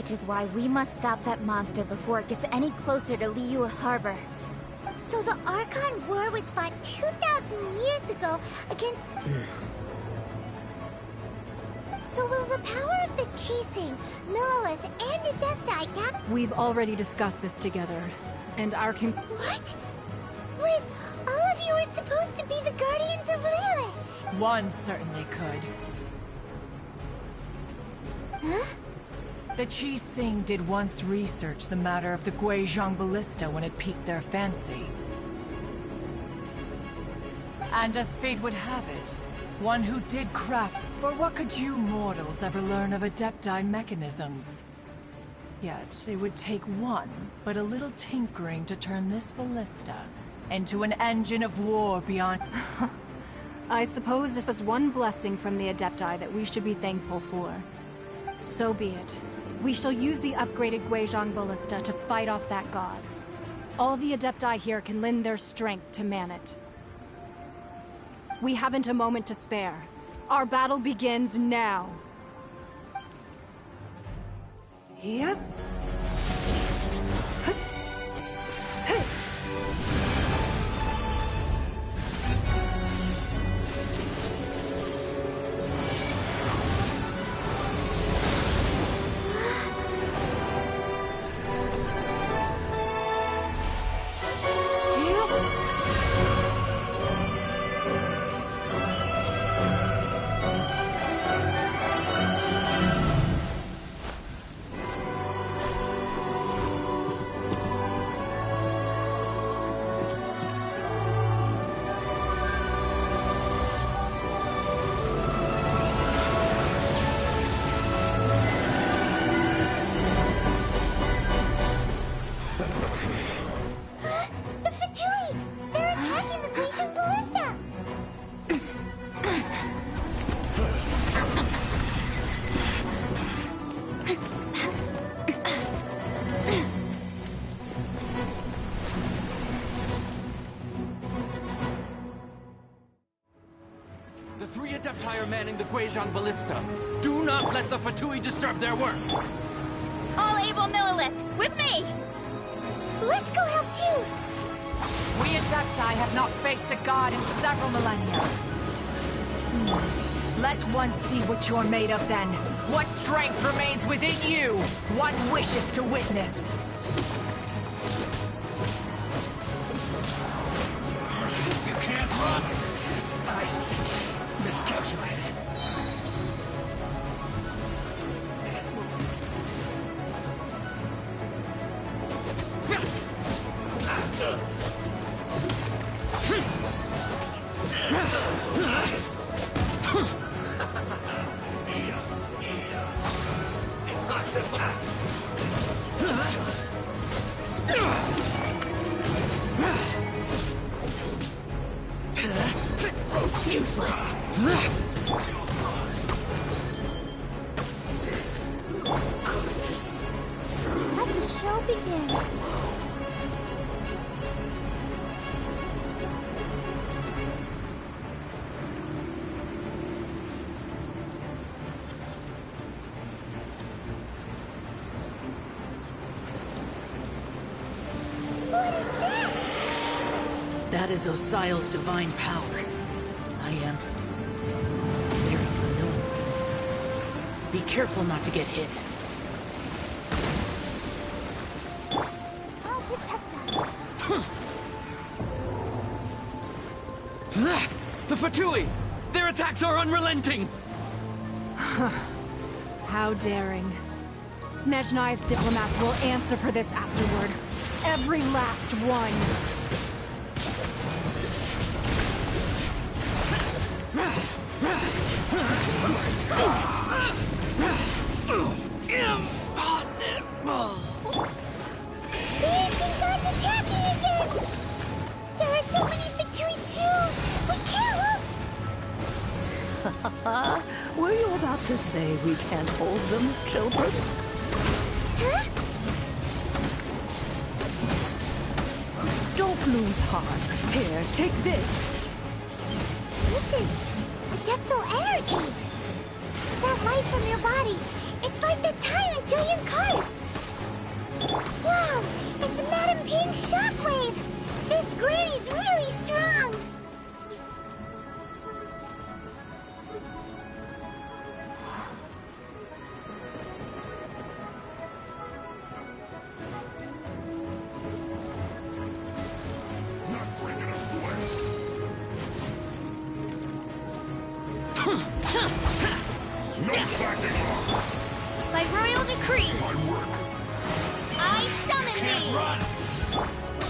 Which is why we must stop that monster before it gets any closer to Liyue Harbor. So the Archon War was fought 2,000 years ago against... So will the power of the Chising, Millelith, and Adepti gap... We've already discussed this together, and our What? Wait, all of you are supposed to be the Guardians of Liyue! One certainly could. Huh? The Chising did once research the matter of the Guizhong Ballista when it piqued their fancy. And as fate would have it, one who did craft... For what could you mortals ever learn of Adepti mechanisms? Yet, it would take one, but a little tinkering to turn this ballista into an engine of war beyond... I suppose this is one blessing from the Adepti that we should be thankful for. So be it. We shall use the upgraded Guizhong Ballista to fight off that god. All the Adepti here can lend their strength to man it. We haven't a moment to spare. Our battle begins now. Yep. Manning the Guizhong Ballista. Do not let the Fatui disturb their work! All able Millelith, with me! Let's go help too! We Adepti have not faced a god in several millennia. Let one see what you're made of then. What strength remains within you? One wishes to witness. You can't run! I miscalculated. Useless. Let the show begin. What is that? That is Osial's divine power. I am very familiar with it. Be careful not to get hit. I'll protect us. The Fatui! Their attacks are unrelenting! How daring. Snezhnai's diplomats will answer for this afterward. Every last one. Impossible! The ancient god's attacking again! There are so many Fatui too! We can't help! Were you about to say we can't hold them, children? Huh? Don't lose heart. Here, take this. This is adeptal energy! That light from your body, it's like at the time and show your cars! Wow! It's Madam Pink's shockwave! This granny's really strong! By royal decree, I summon thee!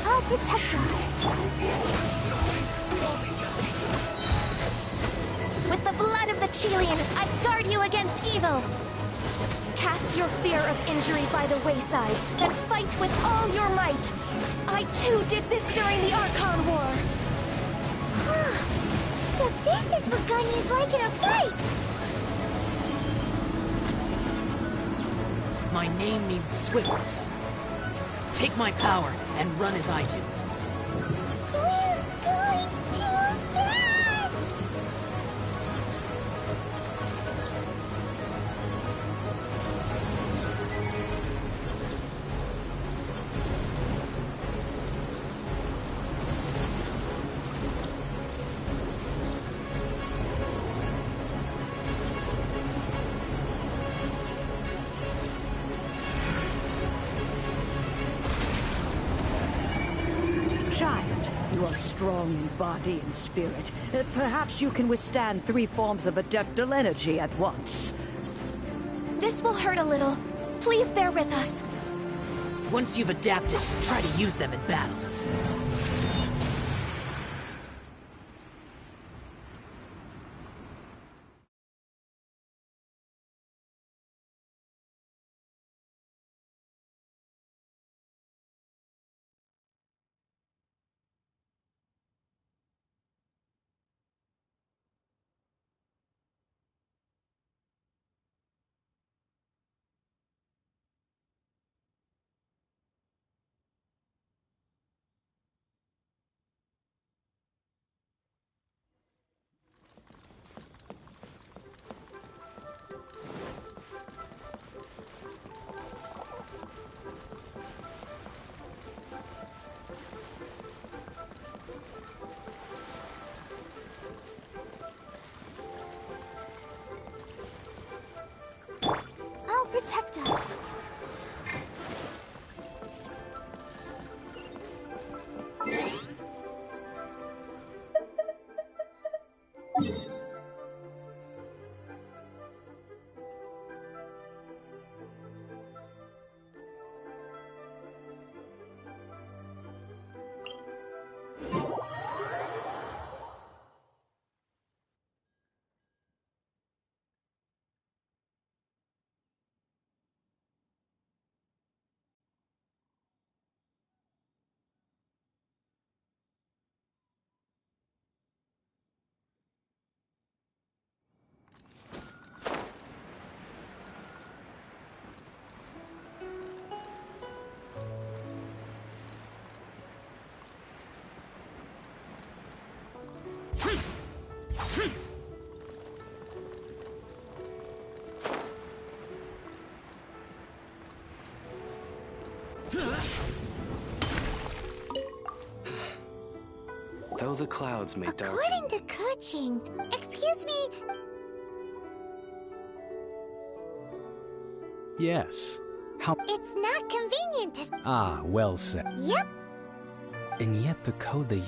I'll protect us. With the blood of the Chilean, I guard you against evil! Cast your fear of injury by the wayside, and fight with all your might! I too did this during the Archon War! So this is what Ganyu's like in a fight! My name means swiftness. Take my power and run as I do. We're going too fast! Child, you are strong in body and spirit. Perhaps you can withstand 3 forms of adeptal energy at once. This will hurt a little. Please bear with us. Once you've adapted, try to use them in battle. I'll protect us. Though the clouds may darken. According to coaching, excuse me, Yes. How? it's not convenient to... Ah, well said. Yep, And yet the code they...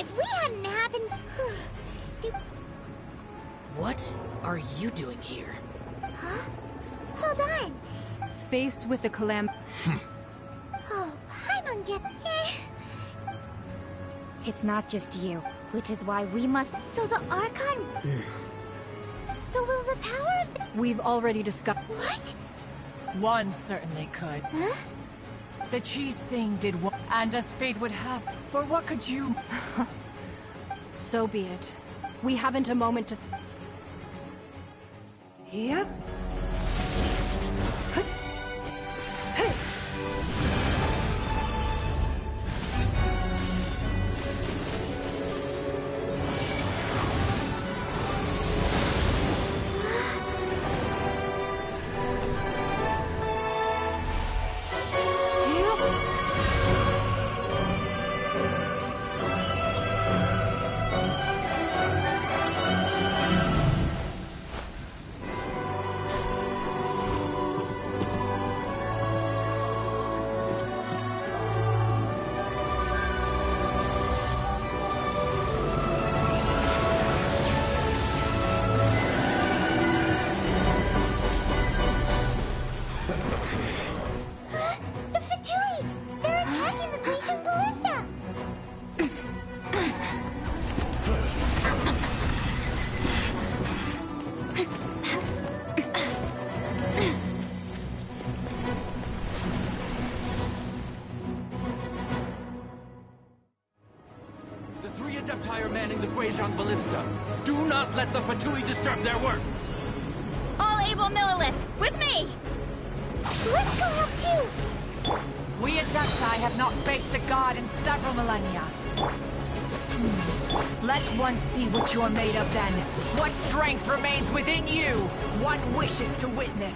if we hadn't happened... What are you doing here? Huh? Hold on. Faced with the Oh, I'm It's not just you, which is why we must... So the Archon... So will the power of the... We've already discussed... What? One certainly could. Huh? The Chi Sing did what, and as fate would have, for what could you... So be it. We haven't a moment to... Yep. The Fatui! They're attacking the Glacial Ballista! The three Adepti are manning the Guizhong Ballista. Do not let the Fatui disturb their work! All able Millilith, with me! Let's go help too! We Adepti have not faced a god in several millennia. Let one see what you're made of then. What strength remains within you? One wishes to witness.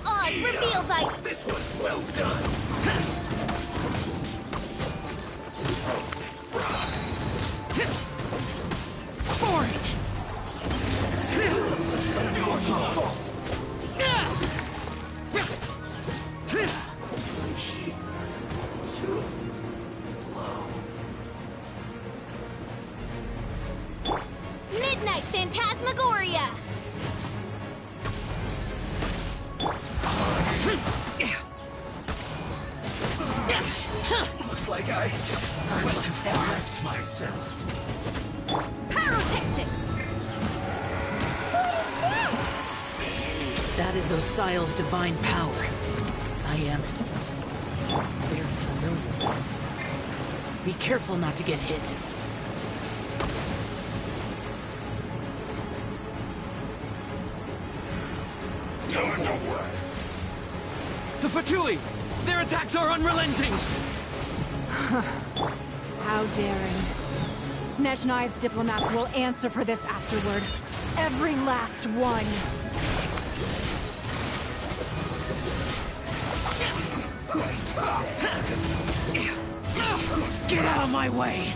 Oz, reveal thy... This one's well done. Foreign! Midnight Phantasmagoria! Looks like I went to select myself. Pyrotechnics! That is Osial's divine power. I am very familiar with it. Be careful not to get hit. Time to words. The Fatui! Their attacks are unrelenting! How daring. Snezhnai's diplomats will answer for this afterward. Every last one. Get out of my way!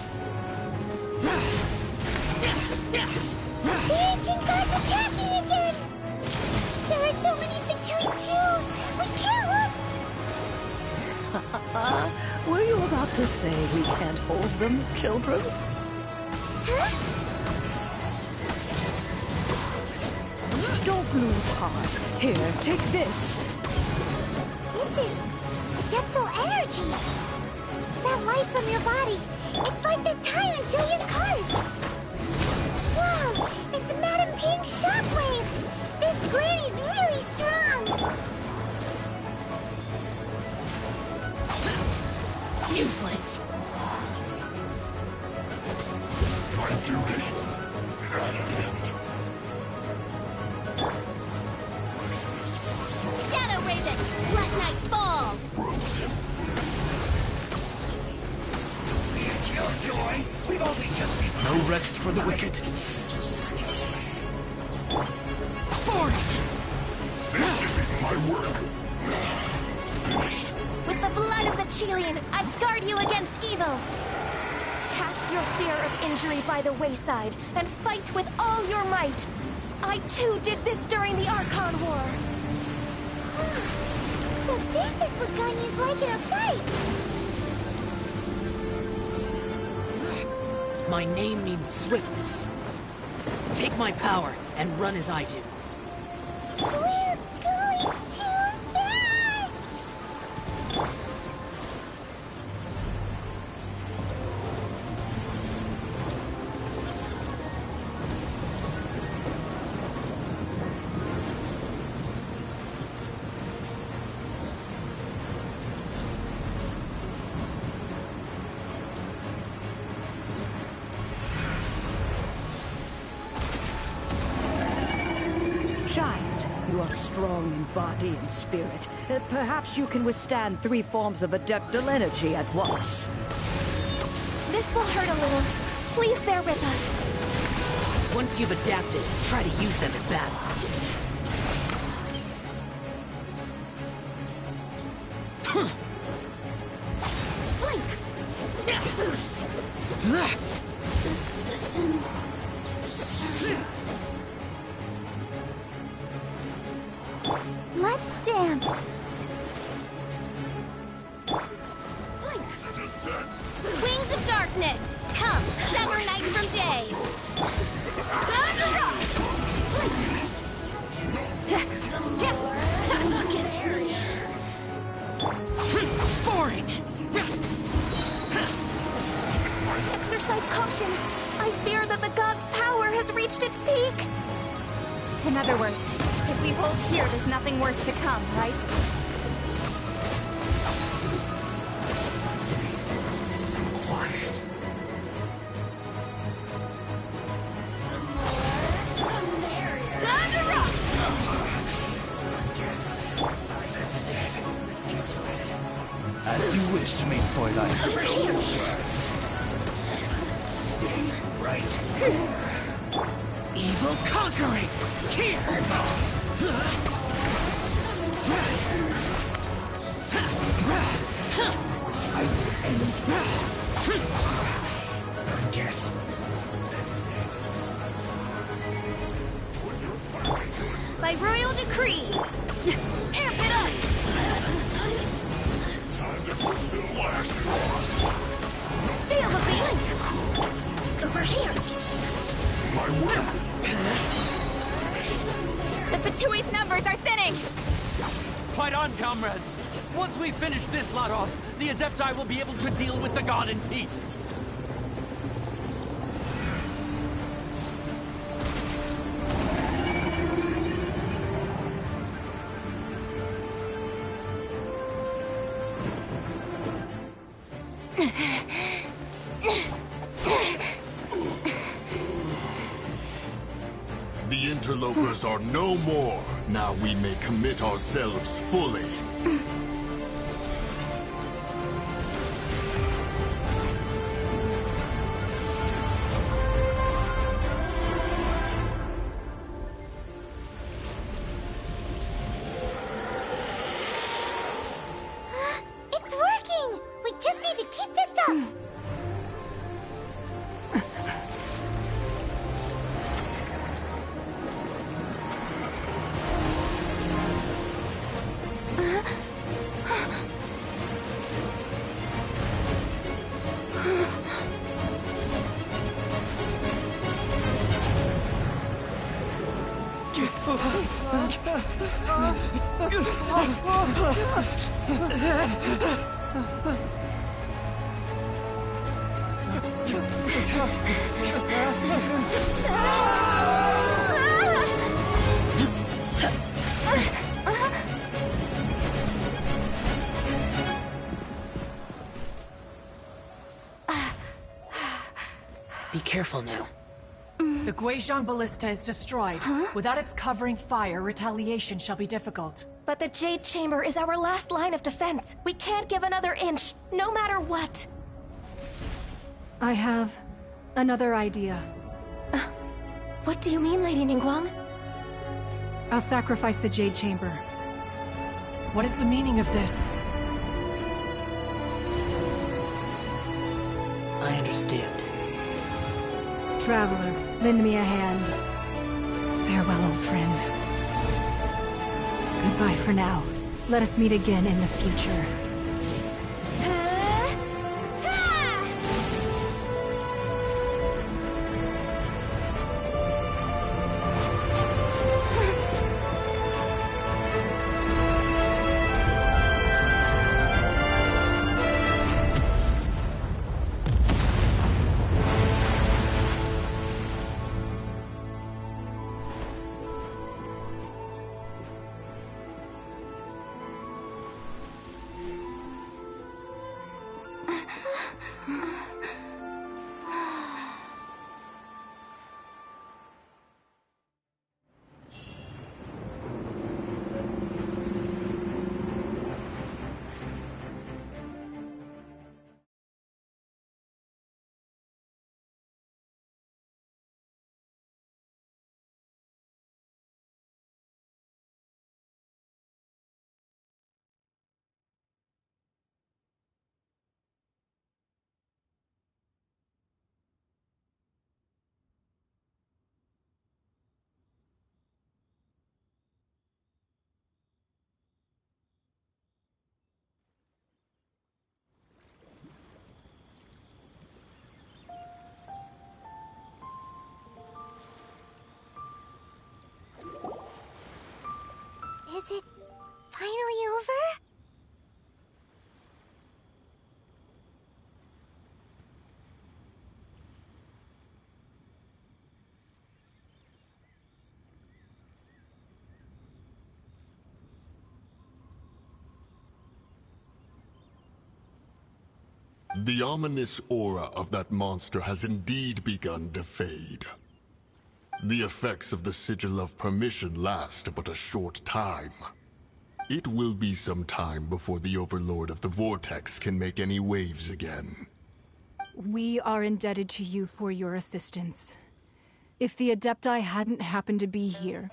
The ancient god's attacking again! There are so many Fatui too! We can't look... Were you about to say we can't hold them, children? Huh? Don't lose heart. Here, take this. This is... Adeptal energy! That light from your body, it's like the time in Jillian Cars! Wow! It's Madame Ping's shockwave! This granny's really strong! Useless. My duty at an end. Shadow Raven, let night fall! Frozen Killjoy, we've only just begun. No rest for the wicked. This should be my work. Finished. With the blood of the Chilean, I guard you against evil! Cast your fear of injury by the wayside, and fight with all your might! I too did this during the Archon War! So this is what Ganyu's like in a fight! My name means swiftness. Take my power and run as I do. We're going too fast! Giant, you are strong in body and spirit. Perhaps you can withstand 3 forms of adeptal energy at once. This will hurt a little. Please bear with us. Once you've adapted, try to use them in battle. Blink! Let's dance! Blink! Wings of darkness! Come, sever night from day! Time to rock! Boring! Exercise caution! I fear that the god's power has reached its peak! In other words, if we hold here, there's nothing worse to come, right? So quiet. Time to rock! Yes. This is it. As you wish, main Fräulein. Over here! Stay right. Evil conquering! Here! I guess this is it. By royal decree! Amp it up! Feel the beat! Over here! The Fatui's numbers are thinning! Fight on, comrades! Once we finish this lot off, the Adepti will be able to deal with the god in peace. The interlopers are no more. Now we may commit ourselves fully. It's working! We just need to keep this up! Be careful now. The Guizhong Ballista is destroyed. Without its covering fire, retaliation shall be difficult. But the Jade Chamber is our last line of defense. We can't give another inch, no matter what. I have another idea. What do you mean, Lady Ningguang? I'll sacrifice the Jade Chamber. What is the meaning of this? I understand. Traveler, lend me a hand. Farewell, old friend. Goodbye for now. Let us meet again in the future. Is it finally over? The ominous aura of that monster has indeed begun to fade. The effects of the Sigil of Permission last but a short time. It will be some time before the Overlord of the Vortex can make any waves again. We are indebted to you for your assistance. If the Adepti hadn't happened to be here,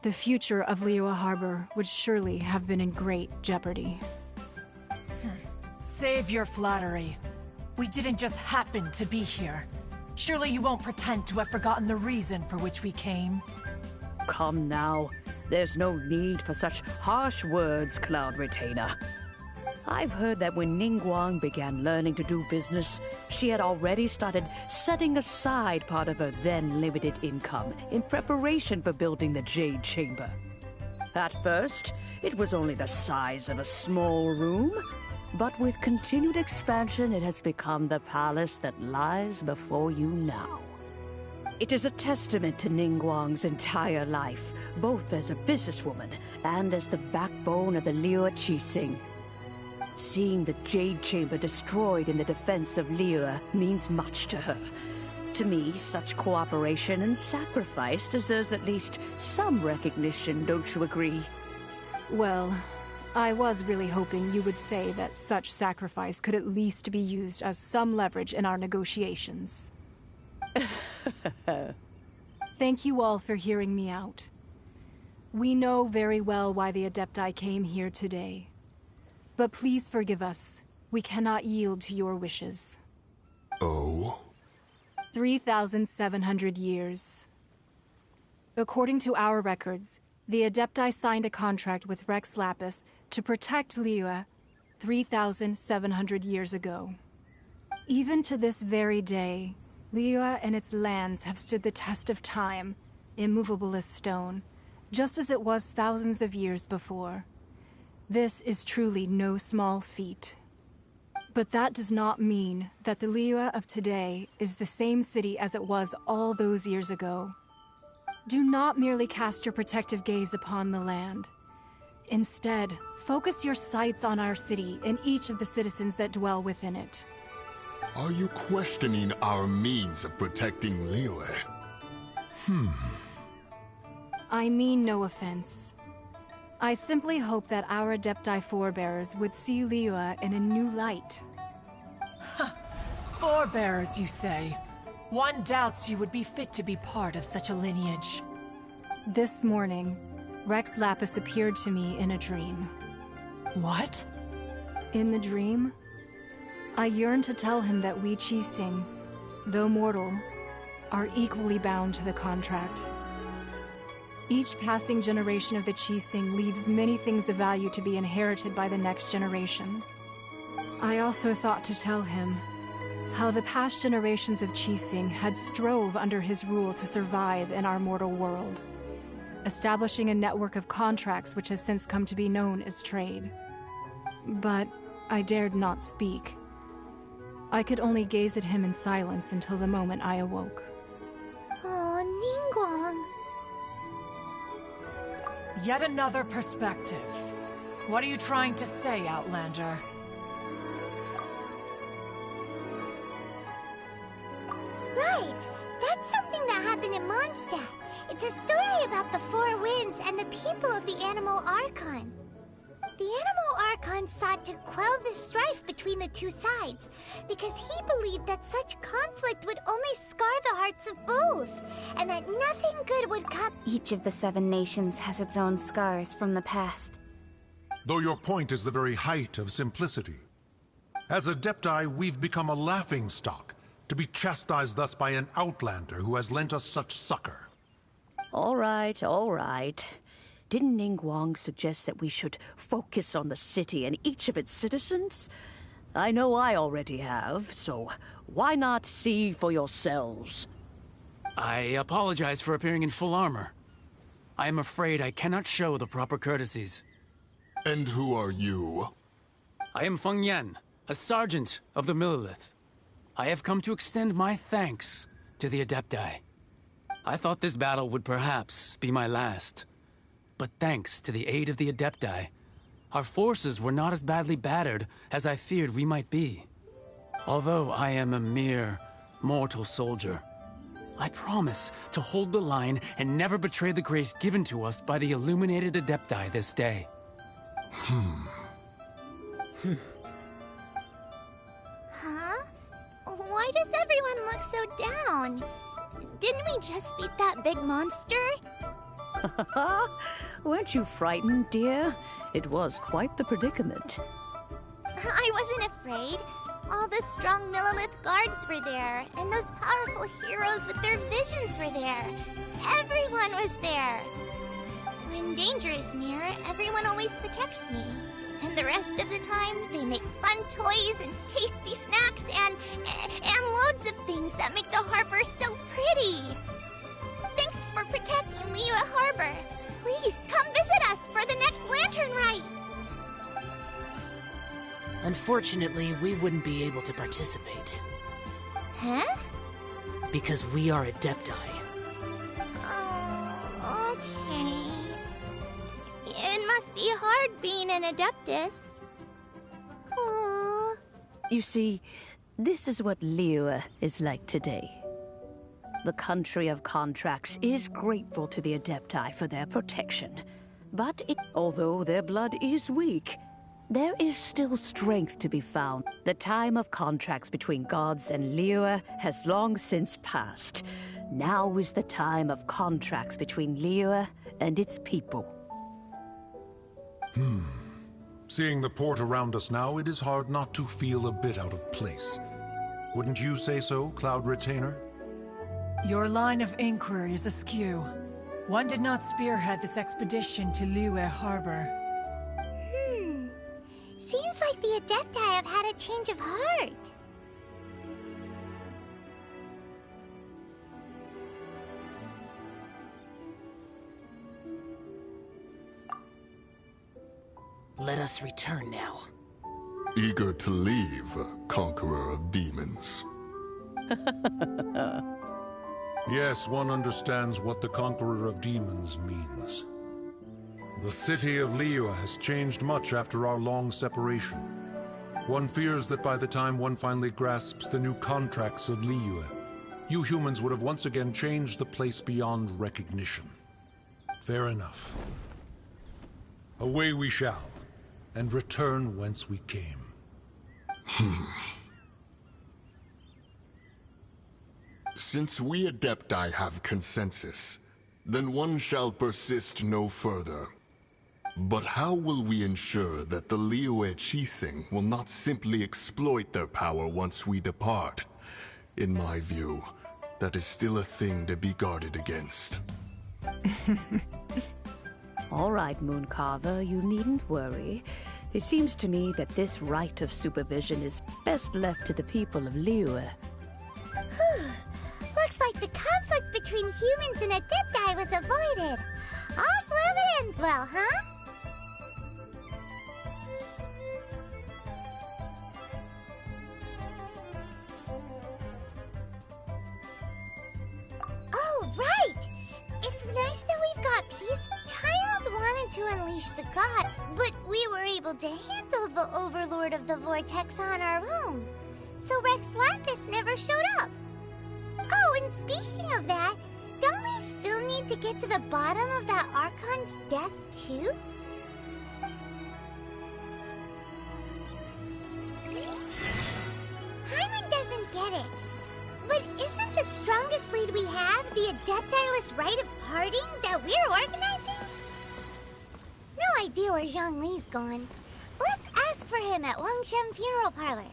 the future of Liyue Harbor would surely have been in great jeopardy. Save your flattery. We didn't just happen to be here. Surely you won't pretend to have forgotten the reason for which we came. Come now. There's no need for such harsh words, Cloud Retainer. I've heard that when Ningguang began learning to do business, she had already started setting aside part of her then limited income in preparation for building the Jade Chamber. At first, it was only the size of a small room, but with continued expansion, it has become the palace that lies before you now. It is a testament to Ningguang's entire life, both as a businesswoman and as the backbone of the Liyue Qixing. Seeing the Jade Chamber destroyed in the defense of Liyue means much to her. To me, such cooperation and sacrifice deserves at least some recognition, don't you agree? Well, I was really hoping you would say that such sacrifice could at least be used as some leverage in our negotiations. Thank you all for hearing me out. We know very well why the Adepti came here today. But please forgive us. We cannot yield to your wishes. Oh? 3,700 years. According to our records, the Adepti signed a contract with Rex Lapis to protect Liyue 3,700 years ago. Even to this very day, Liyue and its lands have stood the test of time, immovable as stone, just as it was thousands of years before. This is truly no small feat. But that does not mean that the Liyue of today is the same city as it was all those years ago. Do not merely cast your protective gaze upon the land. Instead, focus your sights on our city and each of the citizens that dwell within it. Are you questioning our means of protecting Liyue? I mean no offense. I simply hope that our Adepti forebears would see Liyue in a new light. Forebears, you say? One doubts you would be fit to be part of such a lineage. This morning, Rex Lapis appeared to me in a dream. What? In the dream, I yearn to tell him that we Qixing, though mortal, are equally bound to the contract. Each passing generation of the Qixing leaves many things of value to be inherited by the next generation. I also thought to tell him how the past generations of Qixing had strove under his rule to survive in our mortal world, establishing a network of contracts which has since come to be known as trade. But I dared not speak. I could only gaze at him in silence until the moment I awoke. Oh, Ningguang. Yet another perspective. What are you trying to say, Outlander? Right! That's something that happened in Mondstadt. It's a story about the Four Winds and the people of the Animal Archon. The Animal Archon sought to quell the strife between the two sides, because he believed that such conflict would only scar the hearts of both, and that nothing good would come. Each of the 7 nations has its own scars from the past. Though your point is the very height of simplicity. As Adepti, we've become a laughingstock, to be chastised thus by an outlander who has lent us such succor. All right, all right. Didn't Ningguang suggest that we should focus on the city and each of its citizens? I know I already have, so why not see for yourselves? I apologize for appearing in full armor. I am afraid I cannot show the proper courtesies. And who are you? I am Feng Yan, a sergeant of the Millilith. I have come to extend my thanks to the Adepti. I thought this battle would perhaps be my last. But thanks to the aid of the Adepti, our forces were not as badly battered as I feared we might be. Although I am a mere mortal soldier, I promise to hold the line and never betray the grace given to us by the illuminated Adepti this day. Huh? Why does everyone look so down? Didn't we just beat that big monster? Weren't you frightened, dear? It was quite the predicament. I wasn't afraid. All the strong Millilith guards were there, and those powerful heroes with their visions were there. Everyone was there. When danger is near, everyone always protects me. And the rest of the time, they make fun toys and tasty snacks and loads of things that make the harbor so pretty. Thanks for protecting Liyue Harbor. Please, come visit us for the next lantern rite. Unfortunately, we wouldn't be able to participate. Huh? Because we are Adepti. Oh, okay. It must be hard being an Adeptus. Oh. You see, this is what Liyue is like today. The country of contracts is grateful to the Adepti for their protection. But although their blood is weak, there is still strength to be found. The time of contracts between gods and Liyue has long since passed. Now is the time of contracts between Liyue and its people. Seeing the port around us now, it is hard not to feel a bit out of place. Wouldn't you say so, Cloud Retainer? Your line of inquiry is askew. One did not spearhead this expedition to Liyue Harbor. Seems like the Adepti have had a change of heart. Let us return now. Eager to leave, conqueror of demons. Yes, one understands what the Conqueror of Demons means. The city of Liyue has changed much after our long separation. One fears that by the time one finally grasps the new contracts of Liyue, you humans would have once again changed the place beyond recognition. Fair enough. Away we shall, and return whence we came. Since we Adepti have consensus, then one shall persist no further. But how will we ensure that the Liyue Qixing will not simply exploit their power once we depart? In my view, that is still a thing to be guarded against. All right, Mooncarver, you needn't worry. It seems to me that this right of supervision is best left to the people of Liyue. Looks like the conflict between humans and Adepti was avoided. All's well that ends well, huh? Oh, right! It's nice that we've got peace. Child wanted to unleash the god, but we were able to handle the Overlord of the Vortex on our own. So Rex Lapis never showed up. Oh, and speaking of that, don't we still need to get to the bottom of that Archon's death, too? Hyman doesn't get it. But isn't the strongest lead we have the Adeptiless rite of parting that we're organizing? No idea where Zhongli's gone. Let's ask for him at Wangshen Funeral Parlor.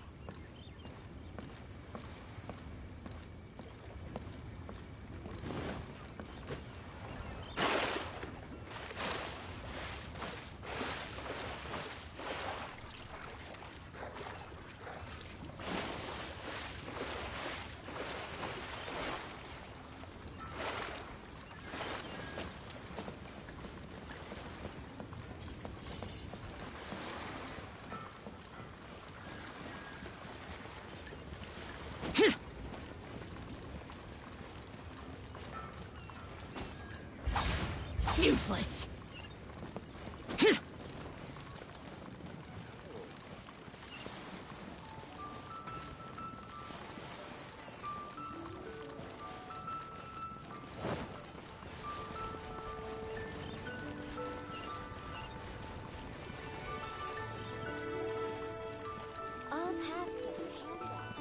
Useless. All tasks have been handed out.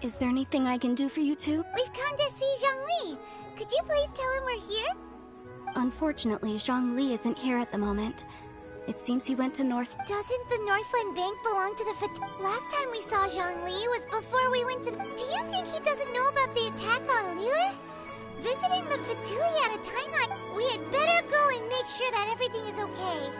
Is there anything I can do for you two? We've come to see Zhongli. Could you please tell him we're here? Unfortunately, Zhongli isn't here at the moment. It seems he went to North... Doesn't the Northland Bank belong to the Last time we saw Zhongli was before we went to... Do you think he doesn't know about the attack on Liyue? Visiting the Fatui at a time like... We had better go and make sure that everything is okay.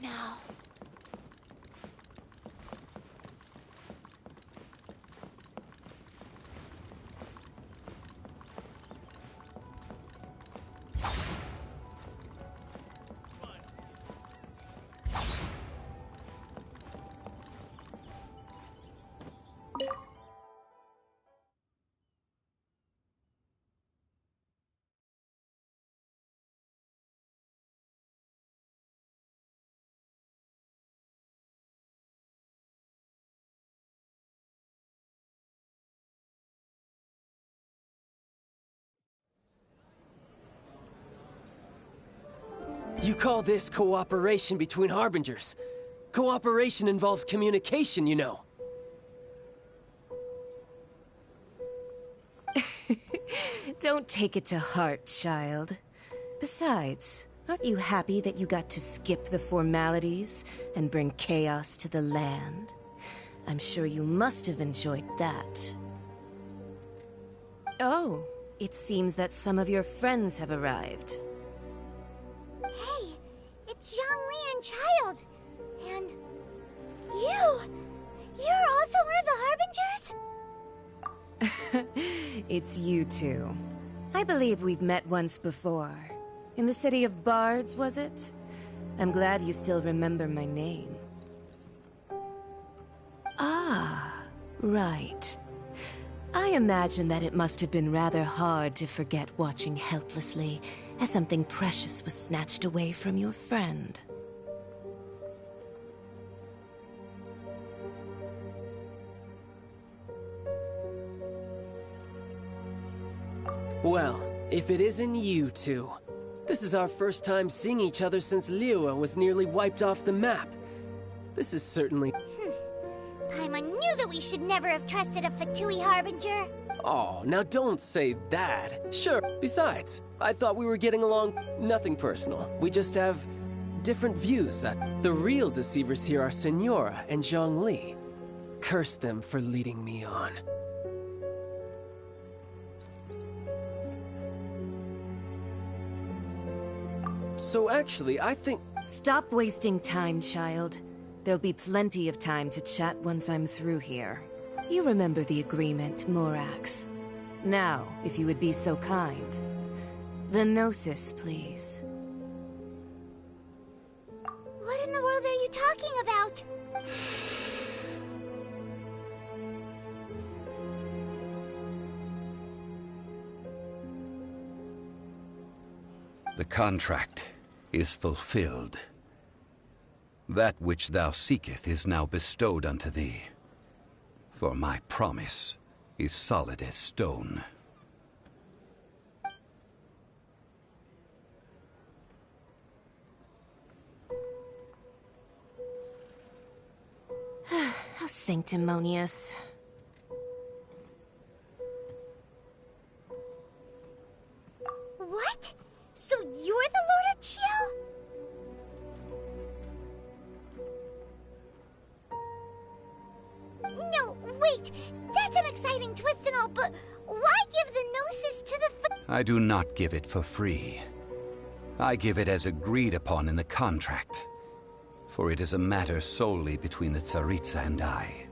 Now. You call this cooperation between Harbingers? Cooperation involves communication, you know. Don't take it to heart, child. Besides, aren't you happy that you got to skip the formalities and bring chaos to the land? I'm sure you must have enjoyed that. Oh, it seems that some of your friends have arrived. Hey, it's Zhongli and Child. And you're also one of the Harbingers? It's you two. I believe we've met once before. In the city of Bards, was it? I'm glad you still remember my name. Ah, right. I imagine that it must have been rather hard to forget watching helplessly as something precious was snatched away from your friend. Well, if it isn't you two. This is our first time seeing each other since Liyue was nearly wiped off the map. This is certainly... Paimon knew that we should never have trusted a Fatui Harbinger. Oh, now don't say that. Sure, besides, I thought we were getting along. Nothing personal. We just have different views. The real deceivers here are Senora and Zhongli. Curse them for leading me on. So actually, I think... Stop wasting time, child. There'll be plenty of time to chat once I'm through here. You remember the agreement, Morax. Now, if you would be so kind. The Gnosis, please. What in the world are you talking about? The contract is fulfilled. That which thou seeketh is now bestowed unto thee. For my promise is solid as stone. How sanctimonious. What? So you're the Lord of Xiao? No, wait! That's an exciting twist and all, but why give the Gnosis to the I do not give it for free. I give it as agreed upon in the contract. For it is a matter solely between the Tsaritsa and I.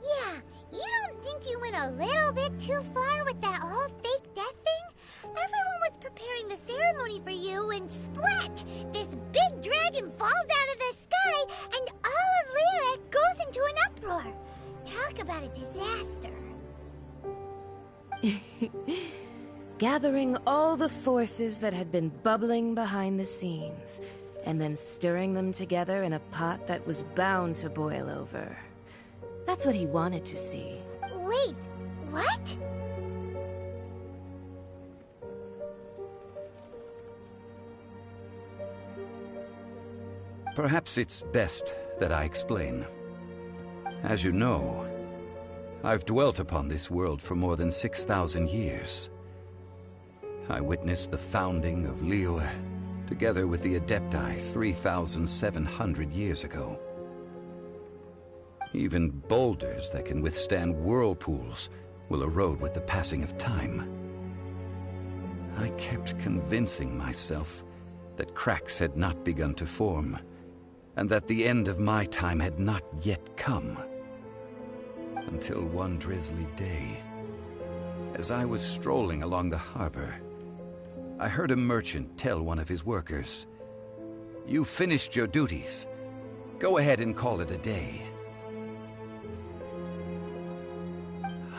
Yeah, you don't think you went a little bit too far with that whole fake death thing? Everyone was preparing the ceremony for you, and splat! This big dragon falls out of the sky, and all of Lyric goes into an uproar. Talk about a disaster. Gathering all the forces that had been bubbling behind the scenes, and then stirring them together in a pot that was bound to boil over. That's what he wanted to see. Wait, what? Perhaps it's best that I explain. As you know, I've dwelt upon this world for more than 6,000 years. I witnessed the founding of Liyue, together with the Adepti 3,700 years ago. Even boulders that can withstand whirlpools will erode with the passing of time. I kept convincing myself that cracks had not begun to form, and that the end of my time had not yet come. Until one drizzly day, as I was strolling along the harbor, I heard a merchant tell one of his workers, "You finished your duties. Go ahead and call it a day."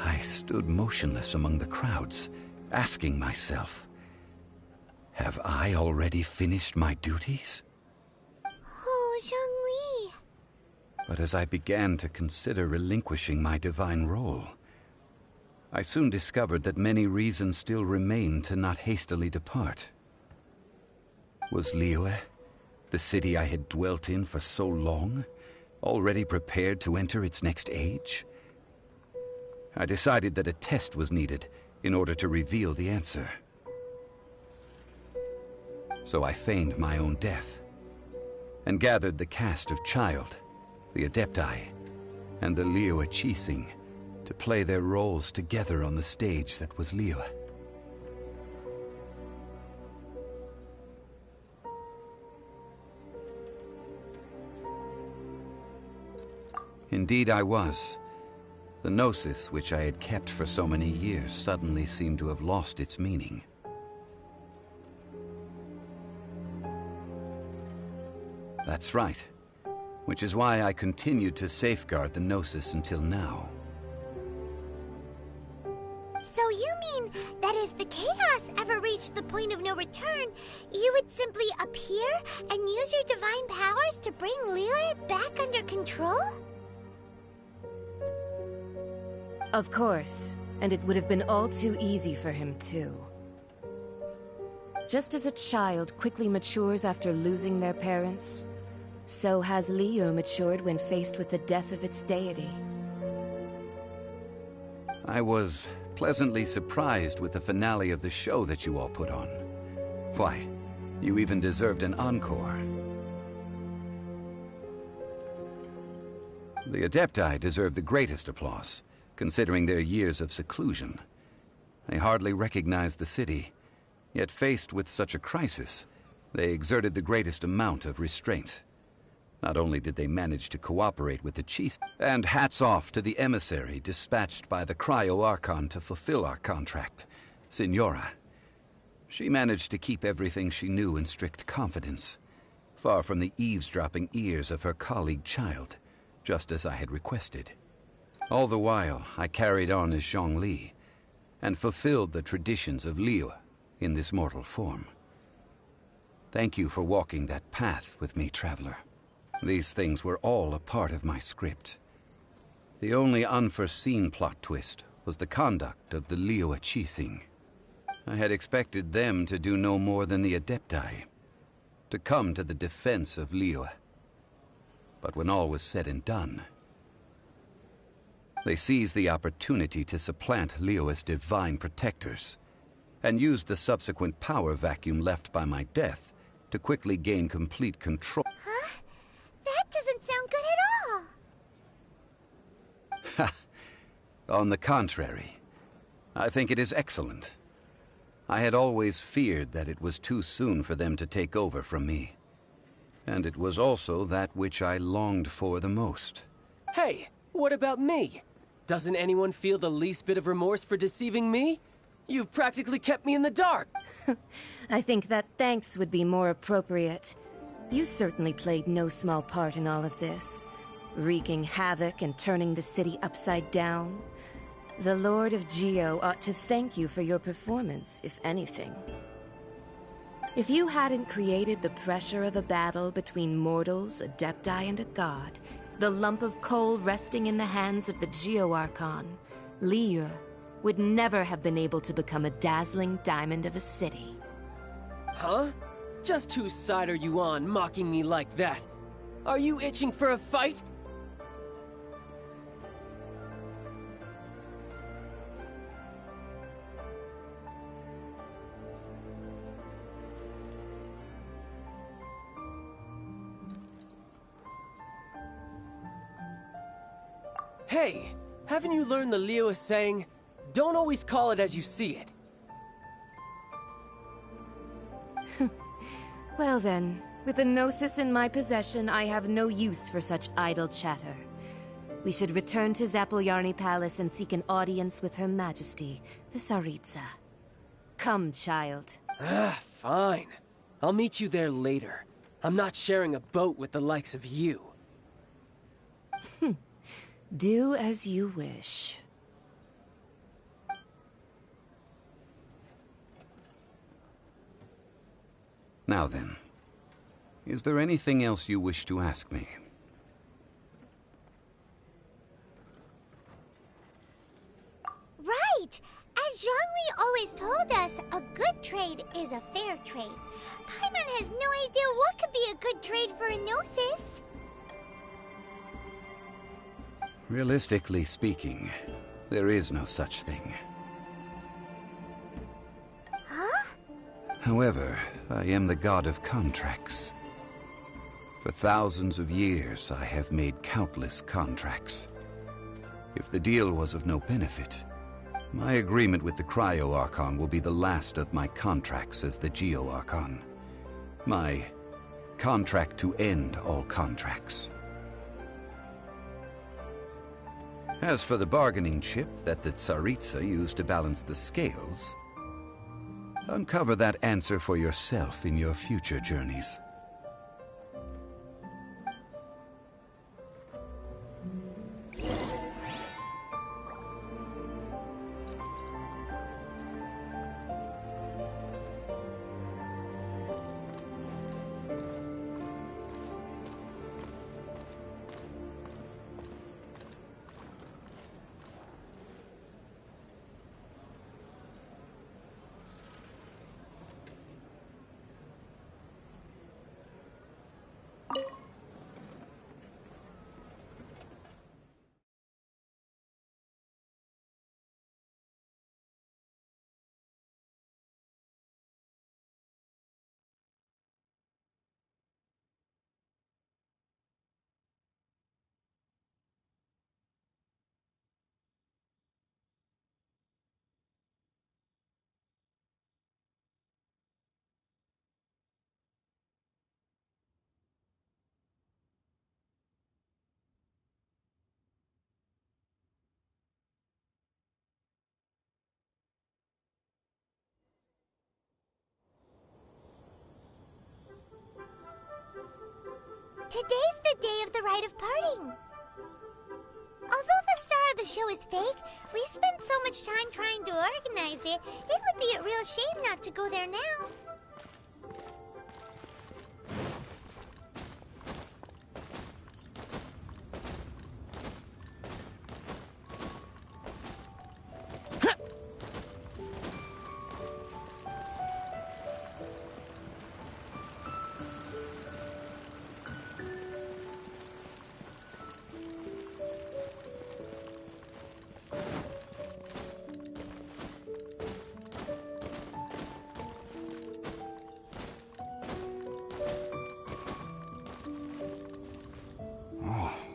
I stood motionless among the crowds, asking myself, have I already finished my duties? Oh, Zhongli. But as I began to consider relinquishing my divine role, I soon discovered that many reasons still remained to not hastily depart. Was Liyue, the city I had dwelt in for so long, already prepared to enter its next age? I decided that a test was needed in order to reveal the answer. So I feigned my own death, and gathered the cast of Child, the Adepti, and the Liyue Qixing to play their roles together on the stage that was Liyue. Indeed I was. The gnosis, which I had kept for so many years, suddenly seemed to have lost its meaning. That's right. Which is why I continued to safeguard the gnosis until now. So you mean that if the chaos ever reached the point of no return, you would simply appear and use your divine powers to bring Liyue back under control? Of course, and it would have been all too easy for him too. Just as a child quickly matures after losing their parents, so has Liyue matured when faced with the death of its deity. I was pleasantly surprised with the finale of the show that you all put on. Why, you even deserved an encore. The Adepti deserve the greatest applause, considering their years of seclusion. They hardly recognized the city, yet faced with such a crisis, they exerted the greatest amount of restraint. Not only did they manage to cooperate with the chiefs, and hats off to the emissary dispatched by the Cryo-Archon to fulfill our contract, Signora. She managed to keep everything she knew in strict confidence, far from the eavesdropping ears of her colleague Child, just as I had requested. All the while, I carried on as Zhongli, and fulfilled the traditions of Liyue in this mortal form. Thank you for walking that path with me, Traveler. These things were all a part of my script. The only unforeseen plot twist was the conduct of the Liyue Qixing. I had expected them to do no more than the Adepti, to come to the defense of Liyue. But when all was said and done, they seized the opportunity to supplant Liyue's divine protectors, and used the subsequent power vacuum left by my death to quickly gain complete control. Huh? That doesn't sound good at all. Ha! On the contrary, I think it is excellent. I had always feared that it was too soon for them to take over from me. And it was also that which I longed for the most. Hey, what about me? Doesn't anyone feel the least bit of remorse for deceiving me? You've practically kept me in the dark. I think that thanks would be more appropriate. You certainly played no small part in all of this, wreaking havoc and turning the city upside down. The Lord of Xiao ought to thank you for your performance, if anything. If you hadn't created the pressure of a battle between mortals, Adepti, and a god, the lump of coal resting in the hands of the Geo-Archon, Liyue, would never have been able to become a dazzling diamond of a city. Huh? Just whose side are you on, mocking me like that? Are you itching for a fight? Hey, haven't you learned the Liyue saying, don't always call it as you see it? Well then, with the Gnosis in my possession, I have no use for such idle chatter. We should return to Zapoljarny Palace and seek an audience with Her Majesty, the Tsaritsa. Come, Child. Fine. I'll meet you there later. I'm not sharing a boat with the likes of you. Do as you wish. Now then, is there anything else you wish to ask me? Right! As Zhongli always told us, a good trade is a fair trade. Paimon has no idea what could be a good trade for a Gnosis. Realistically speaking, There is no such thing. Huh? However, I am the god of contracts. For thousands of years, I have made countless contracts. If the deal was of no benefit, my agreement with the Cryo-Archon will be the last of my contracts as the Geo-Archon. My contract to end all contracts. As for the bargaining chip that the Tsaritsa used to balance the scales, uncover that answer for yourself in your future journeys. Today's the day of the rite of parting. Although the star of the show is fake, we spent so much time trying to organize it, it would be a real shame not to go there now.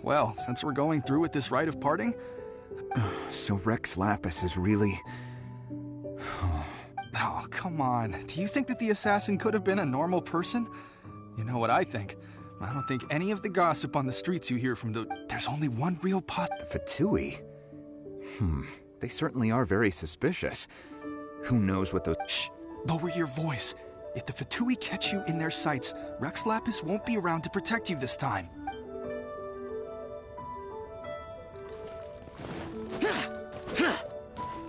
Well, since we're going through with this rite of parting... So Rex Lapis is really... Oh, come on. Do you think that the assassin could have been a normal person? You know what I think. I don't think any of the gossip on the streets you hear from there's only one real The Fatui? They certainly are very suspicious. Who knows what those... Shh! Lower your voice. If the Fatui catch you in their sights, Rex Lapis won't be around to protect you this time.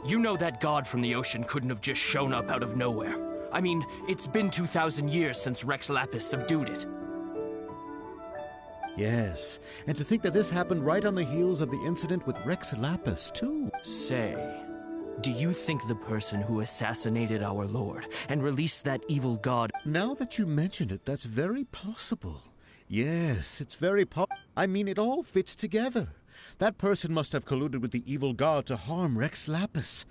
You know that god from the ocean couldn't have just shown up out of nowhere. I mean, it's been 2,000 years since Rex Lapis subdued it. Yes, and to think that this happened right on the heels of the incident with Rex Lapis, too. Say, do you think the person who assassinated our lord and released that evil god... Now that you mention it, that's very possible. Yes, it's very I mean, it all fits together. That person must have colluded with the evil god to harm Rex Lapis.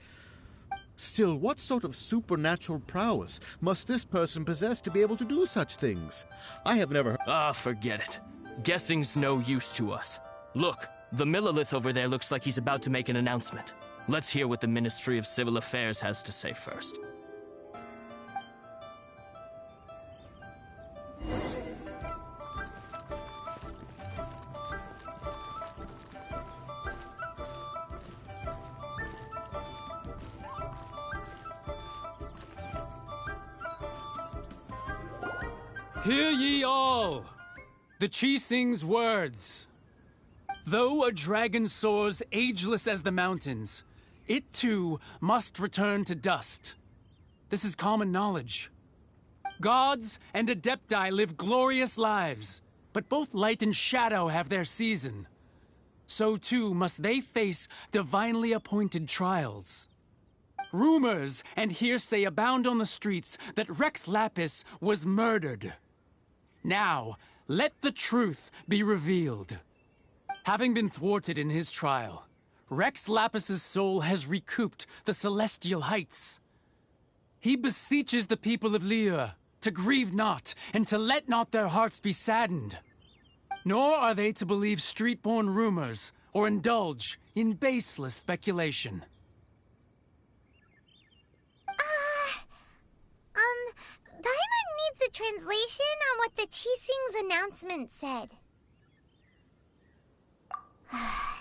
Still, what sort of supernatural prowess must this person possess to be able to do such things? I have never... forget it. Guessing's no use to us. Look, the Millilith over there looks like he's about to make an announcement. Let's hear what the Ministry of Civil Affairs has to say first. Hear ye all! The Chi sings words. Though a dragon soars ageless as the mountains, it too must return to dust. This is common knowledge. Gods and Adepti live glorious lives, but both light and shadow have their season. So too must they face divinely appointed trials. Rumors and hearsay abound on the streets that Rex Lapis was murdered. Now, let the truth be revealed. Having been thwarted in his trial, Rex Lapis's soul has recouped the celestial heights. He beseeches the people of Liyue to grieve not, and to let not their hearts be saddened. Nor are they to believe street-born rumors, or indulge in baseless speculation. Paimon needs a translation on what the Qixing's announcement said.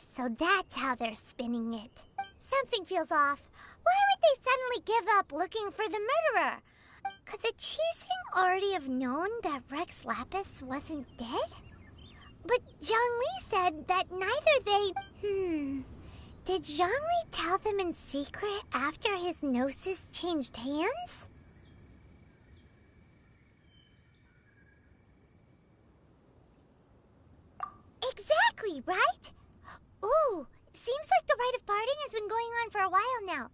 So that's how they're spinning it. Something feels off. Why would they suddenly give up looking for the murderer? Could the Qixing already have known that Rex Lapis wasn't dead? But Zhongli said that neither they... Did Zhongli tell them in secret after his gnosis changed hands? Exactly, right? Ooh, seems like the rite of parting has been going on for a while now.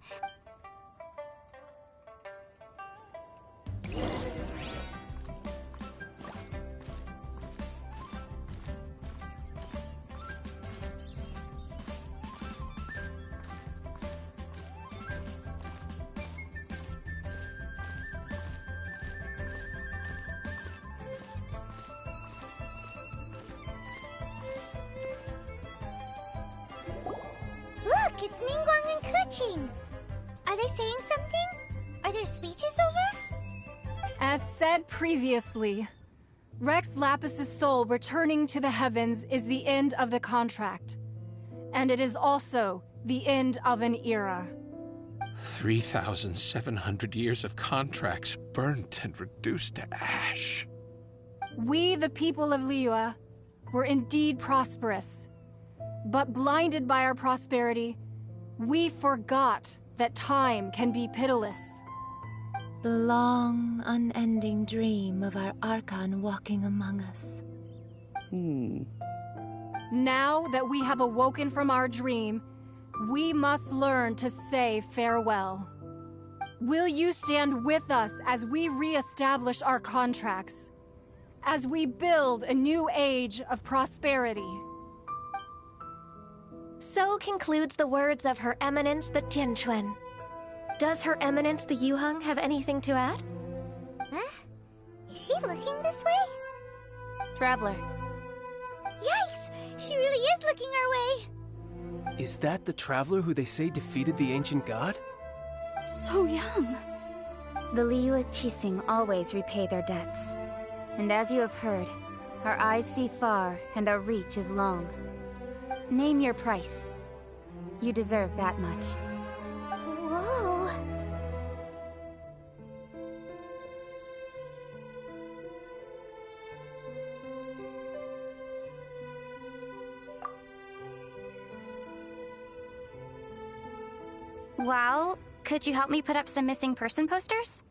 Look, it's Ningguang and Keqing. Are they saying something? Are their speeches over? As said previously, Rex Lapis's soul returning to the heavens is the end of the contract. And it is also the end of an era. 3,700 years of contracts burnt and reduced to ash. We, the people of Liyue, were indeed prosperous. But blinded by our prosperity, we forgot that time can be pitiless. The long, unending dream of our Archon walking among us. Now that we have awoken from our dream, we must learn to say farewell. Will you stand with us as we re-establish our contracts? As we build a new age of prosperity? So concludes the words of Her Eminence the Tianquan. Does Her Eminence the Yuheng have anything to add? Huh? Is she looking this way? Traveler. Yikes! She really is looking our way! Is that the traveler who they say defeated the ancient god? So young. The Liyue Qixing always repay their debts. And as you have heard, our eyes see far and our reach is long. Name your price. You deserve that much. Whoa! Well, could you help me put up some missing person posters?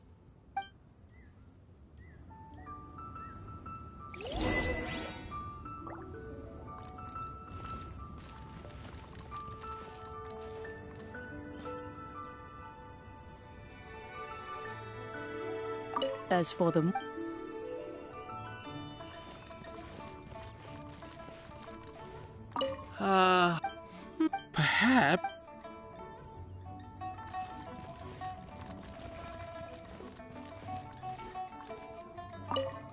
As for them, perhaps.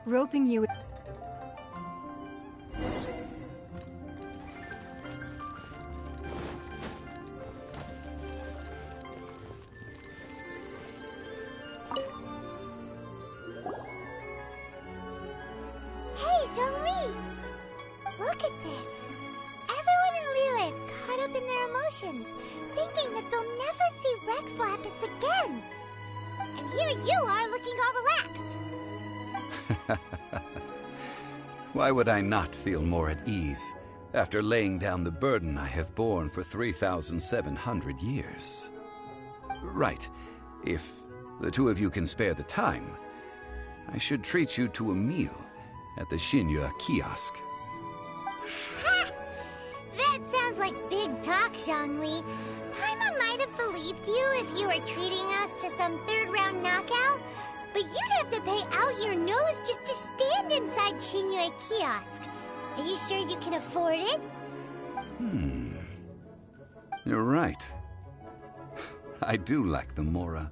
Roping you... Hey, Zhongli! Look at this! Everyone in Liyue is caught up in their emotions, thinking that they'll never see Rex Lapis again. And here you are looking all relaxed. Why would I not feel more at ease after laying down the burden I have borne for 3,700 years? Right. If the two of you can spare the time, I should treat you to a meal at the Xinyue kiosk. Ha! That sounds like big talk, Zhongli. Paimon might have believed you if you were treating us to some third-round knockout, but you'd have to pay out your nose just to stand inside Xinyue kiosk. Are you sure you can afford it? You're right. I do like the Mora.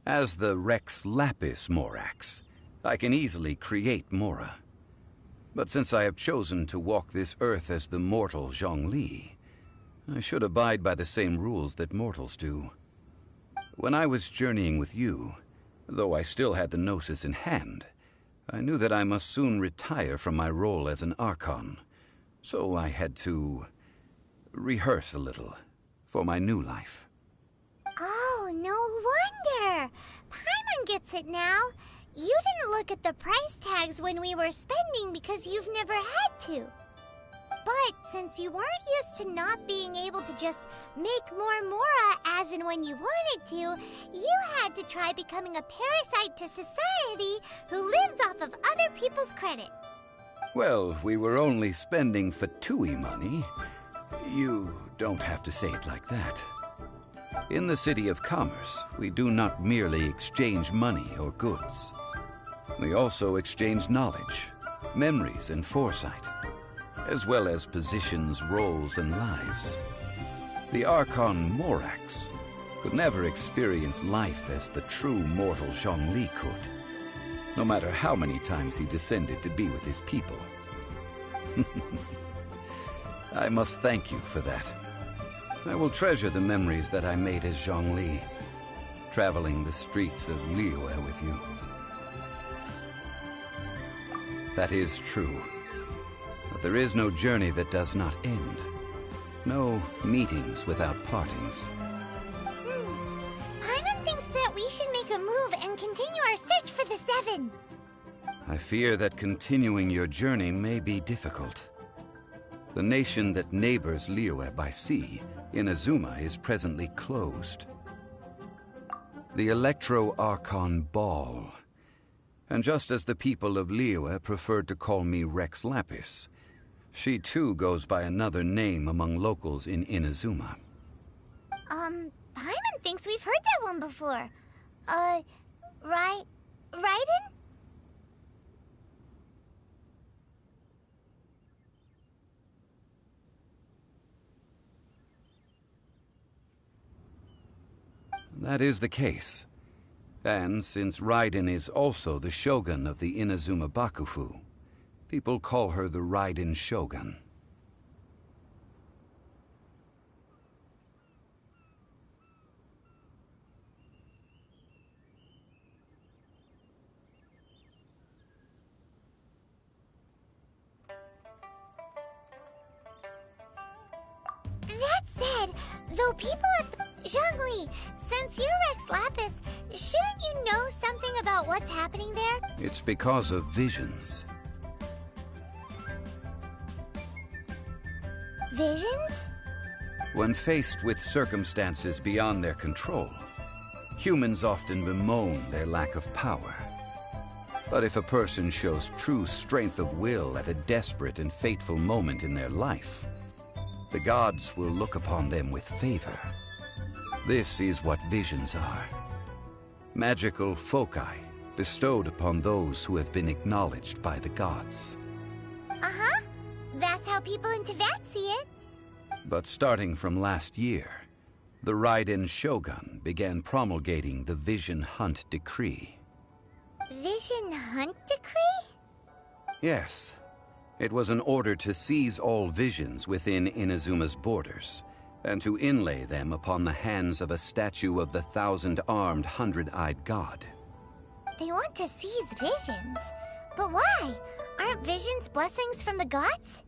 As the Rex Lapis Morax, I can easily create Mora. But since I have chosen to walk this earth as the mortal Zhongli, I should abide by the same rules that mortals do. When I was journeying with you, though I still had the Gnosis in hand, I knew that I must soon retire from my role as an Archon, so I had to rehearse a little for my new life. Oh, no wonder! Paimon gets it now. You didn't look at the price tags when we were spending because you've never had to. But since you weren't used to not being able to just make more Mora as and when you wanted to, you had to try becoming a parasite to society who lives off of other people's credit. Well, we were only spending Fatui money. You don't have to say it like that. In the City of Commerce, we do not merely exchange money or goods. We also exchange knowledge, memories, and foresight, as well as positions, roles, and lives. The Archon Morax could never experience life as the true mortal Zhongli could, no matter how many times he descended to be with his people. I must thank you for that. I will treasure the memories that I made as Zhongli, traveling the streets of Liyue with you. That is true. But there is no journey that does not end. No meetings without partings. Paimon thinks that we should make a move and continue our search for the Seven. I fear that continuing your journey may be difficult. The nation that neighbors Liyue by sea, Inazuma, is presently closed. The Electro-Archon Ball. And just as the people of Liyue preferred to call me Rex Lapis, she too goes by another name among locals in Inazuma. Paimon thinks we've heard that one before. Raiden? That is the case. And since Raiden is also the Shogun of the Inazuma Bakufu, people call her the Raiden Shogun. That said, though people at the... Zhongli, since you're Rex Lapis, shouldn't you know something about what's happening there? It's because of visions. Visions? When faced with circumstances beyond their control, humans often bemoan their lack of power. But if a person shows true strength of will at a desperate and fateful moment in their life, the gods will look upon them with favor. This is what visions are. Magical foci bestowed upon those who have been acknowledged by the gods. Uh-huh. That's how people in Teyvat see it. But starting from last year, the Raiden Shogun began promulgating the Vision Hunt Decree. Vision Hunt Decree? Yes. It was an order to seize all visions within Inazuma's borders, and to inlay them upon the hands of a statue of the 1,000-armed, 100-eyed god. They want to seize visions. But why? Aren't visions blessings from the gods?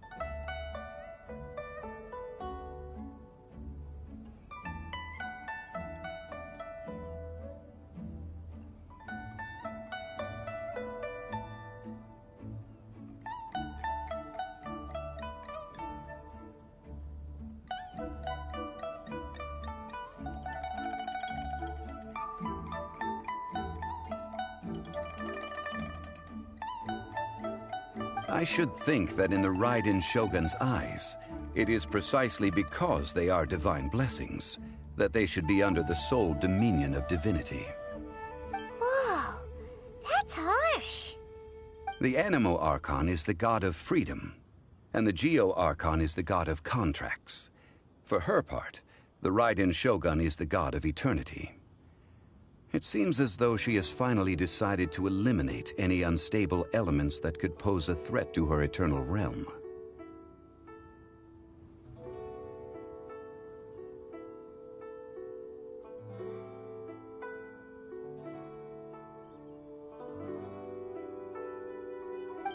I should think that in the Raiden Shogun's eyes, it is precisely because they are divine blessings that they should be under the sole dominion of divinity. Whoa, that's harsh. The Anemo Archon is the god of freedom, and the Geo Archon is the god of contracts. For her part, the Raiden Shogun is the god of eternity. It seems as though she has finally decided to eliminate any unstable elements that could pose a threat to her eternal realm.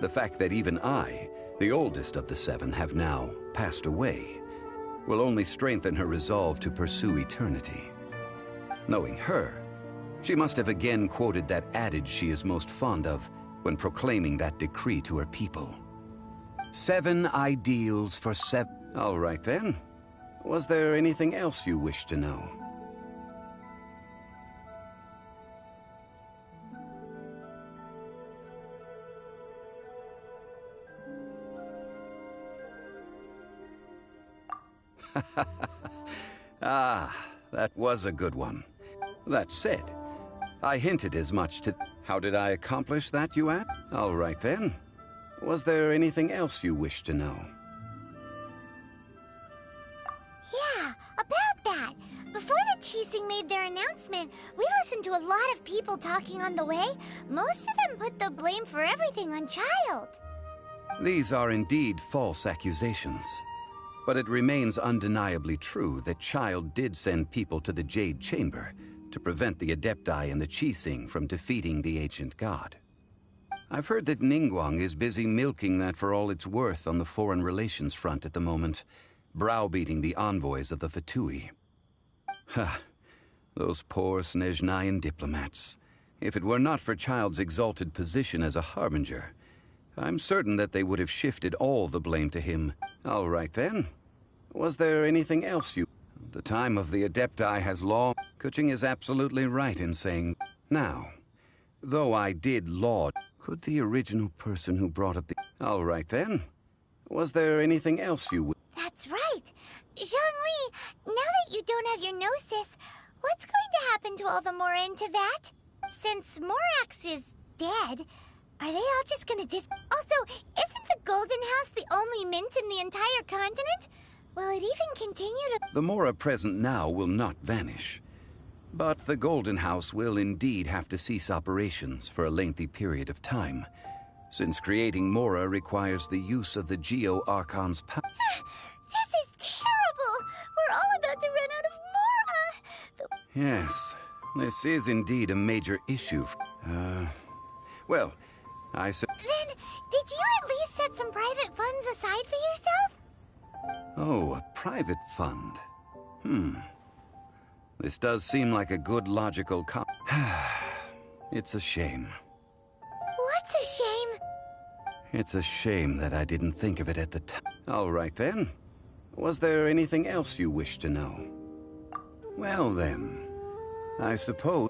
The fact that even I, the oldest of the seven, have now passed away, will only strengthen her resolve to pursue eternity. Knowing her, she must have again quoted that adage she is most fond of when proclaiming that decree to her people. 7 ideals for 7... All right then. Was there anything else you wish to know? Ah, that was a good one. That said, I hinted as much to... How did I accomplish that, you ask? All right then. Was there anything else you wish to know? Yeah, about that. Before the Qixing made their announcement, we listened to a lot of people talking on the way. Most of them put the blame for everything on Child. These are indeed false accusations. But it remains undeniably true that Child did send people to the Jade Chamber to prevent the Adepti and the Qixing from defeating the ancient god. I've heard that Ningguang is busy milking that for all it's worth on the foreign relations front at the moment, browbeating the envoys of the Fatui. Ha! Those poor Snezhnayan diplomats. If it were not for Child's exalted position as a harbinger, I'm certain that they would have shifted all the blame to him. All right then. Was there anything else you... The time of the Adepti has long... Kuching is absolutely right in saying... Now, though I did laud... Could the original person who brought up the... All right then. Was there anything else you would... That's right. Zhongli, now that you don't have your gnosis, what's going to happen to all the Mora in Teyvat? Since Morax is dead, are they all just gonna Also, isn't the Golden House the only mint in the entire continent? Will it even continue to... The Mora present now will not vanish. But the Golden House will indeed have to cease operations for a lengthy period of time, since creating Mora requires the use of the Geo Archon's power. This is terrible! We're all about to run out of Mora! Yes, this is indeed a major issue. Well, I said... Then, did you at least set some private funds aside for yourself? Oh, a private fund. This does seem like a good logical It's a shame. What's a shame? It's a shame that I didn't think of it at the time. All right then. Was there anything else you wish to know? Well then, I suppose...